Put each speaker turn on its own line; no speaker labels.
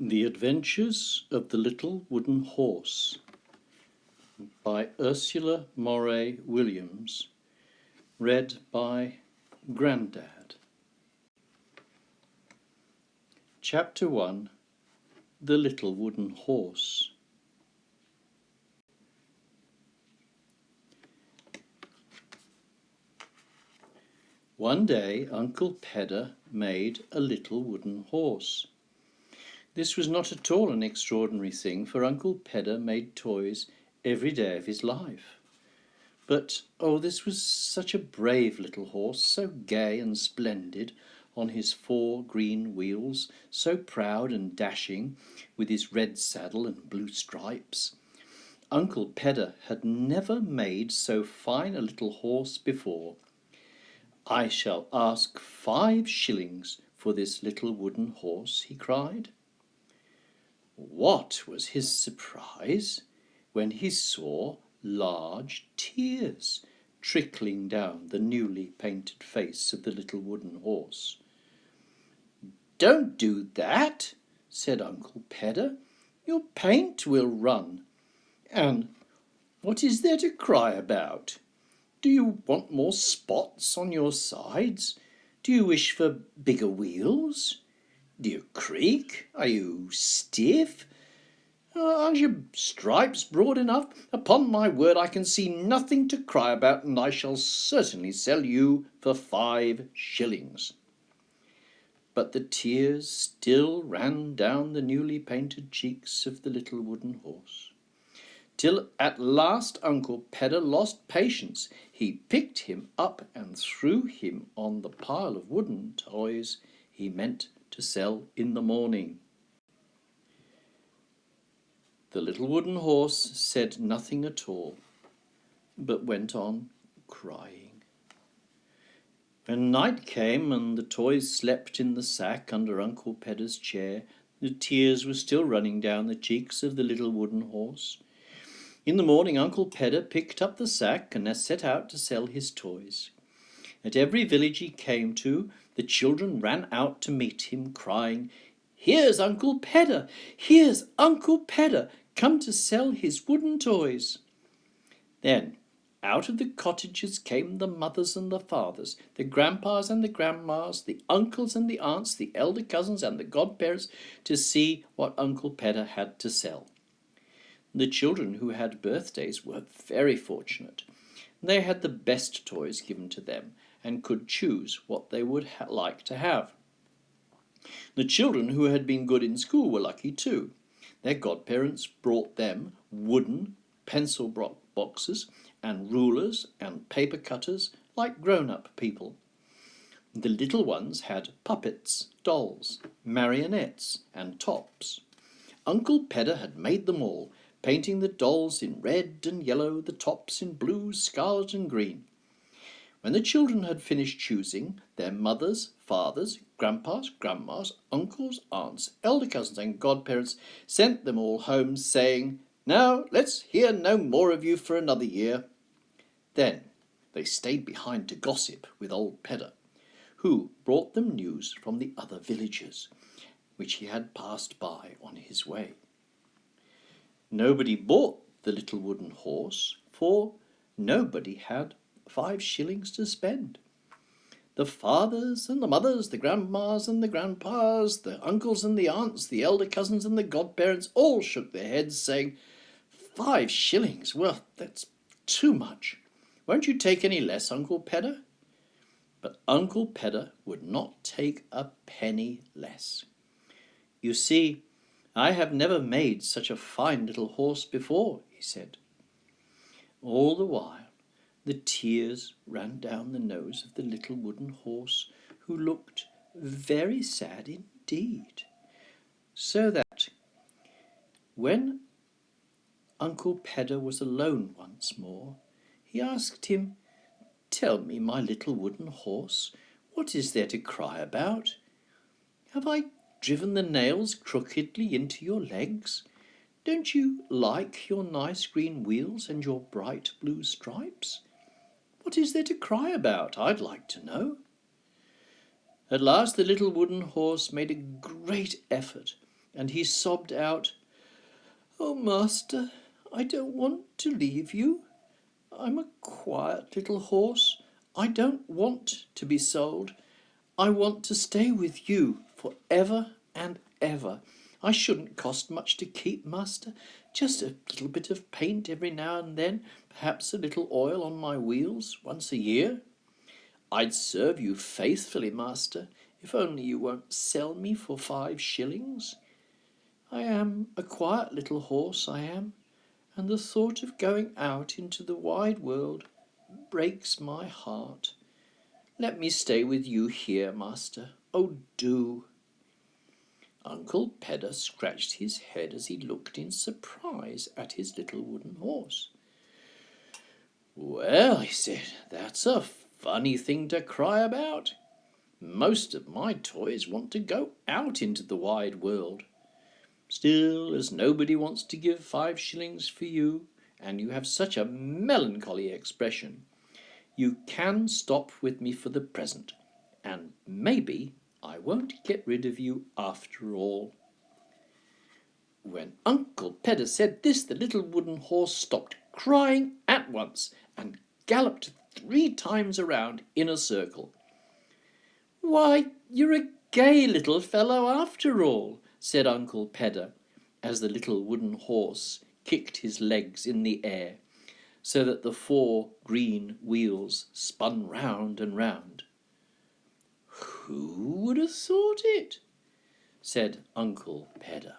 The Adventures of the Little Wooden Horse by Ursula Moray Williams, read by Grandad. Chapter 1. The Little Wooden Horse. One day Uncle Pedder made a little wooden horse. This was not at all an extraordinary thing, for Uncle Pedder made toys every day of his life. But, this was such a brave little horse, so gay and splendid on his 4 green wheels, so proud and dashing with his red saddle and blue stripes. Uncle Pedder had never made so fine a little horse before. "I shall ask 5 shillings for this little wooden horse," he cried. What was his surprise when he saw large tears trickling down the newly painted face of the little wooden horse. "Don't do that," said Uncle Pedder. "Your paint will run. And what is there to cry about? Do you want more spots on your sides? Do you wish for bigger wheels? Do you creak? Are you stiff? Are your stripes broad enough? Upon my word, I can see nothing to cry about, and I shall certainly sell you for 5 shillings. But the tears still ran down the newly painted cheeks of the little wooden horse, till at last Uncle Pedder lost patience. He picked him up and threw him on the pile of wooden toys he meant to sell in the morning. The little wooden horse said nothing at all, but went on crying. When night came and the toys slept in the sack under Uncle Pedder's chair, the tears were still running down the cheeks of the little wooden horse. In the morning Uncle Pedder picked up the sack and set out to sell his toys. At every village he came to, the children ran out to meet him, crying, "Here's Uncle Pedder! Here's Uncle Pedder, come to sell his wooden toys." Then out of the cottages came the mothers and the fathers, the grandpas and the grandmas, the uncles and the aunts, the elder cousins and the godparents, to see what Uncle Pedder had to sell. The children who had birthdays were very fortunate. They had the best toys given to them, and could choose what they would like to have. The children who had been good in school were lucky too. Their godparents brought them wooden pencil boxes and rulers and paper cutters like grown-up people. The little ones had puppets, dolls, marionettes, and tops. Uncle Pedder had made them all, painting the dolls in red and yellow, the tops in blue, scarlet, and green. When the children had finished choosing, their mothers, fathers, grandpas, grandmas, uncles, aunts, elder cousins, and godparents sent them all home, saying, "Now let's hear no more of you for another year." Then they stayed behind to gossip with old Pedder, who brought them news from the other villagers, which he had passed by on his way. Nobody bought the little wooden horse, for nobody had 5 shillings to spend. The fathers and the mothers, the grandmas and the grandpas, the uncles and the aunts, the elder cousins and the godparents all shook their heads, saying, 5 shillings? Well, that's too much. Won't you take any less, Uncle Pedder?" But Uncle Pedder would not take a penny less. "You see, I have never made such a fine little horse before," he said. All the while the tears ran down the nose of the little wooden horse, who looked very sad indeed. So that when Uncle Pedder was alone once more, he asked him, "Tell me, my little wooden horse, what is there to cry about? Have I driven the nails crookedly into your legs? Don't you like your nice green wheels and your bright blue stripes? What is there to cry about, I'd like to know?" At last the little wooden horse made a great effort and he sobbed out, "Oh, master, I don't want to leave you. I'm a quiet little horse. I don't want to be sold. I want to stay with you for ever and ever. I shouldn't cost much to keep, master. Just a little bit of paint every now and then, perhaps a little oil on my wheels once a year. I'd serve you faithfully, master, if only you won't sell me for 5 shillings. I am a quiet little horse, I am, and the thought of going out into the wide world breaks my heart. Let me stay with you here, master. Oh, do." Uncle Pedder scratched his head as he looked in surprise at his little wooden horse. "Well," he said, "that's a funny thing to cry about. Most of my toys want to go out into the wide world. Still, as nobody wants to give 5 shillings for you, and you have such a melancholy expression, you can stop with me for the present, and maybe I won't get rid of you after all." When Uncle Pedder said this, the little wooden horse stopped crying at once and galloped 3 times around in a circle. "Why, you're a gay little fellow after all," said Uncle Pedder, as the little wooden horse kicked his legs in the air, so that the 4 green wheels spun round and round. "Who would have thought it?" said Uncle Pedder.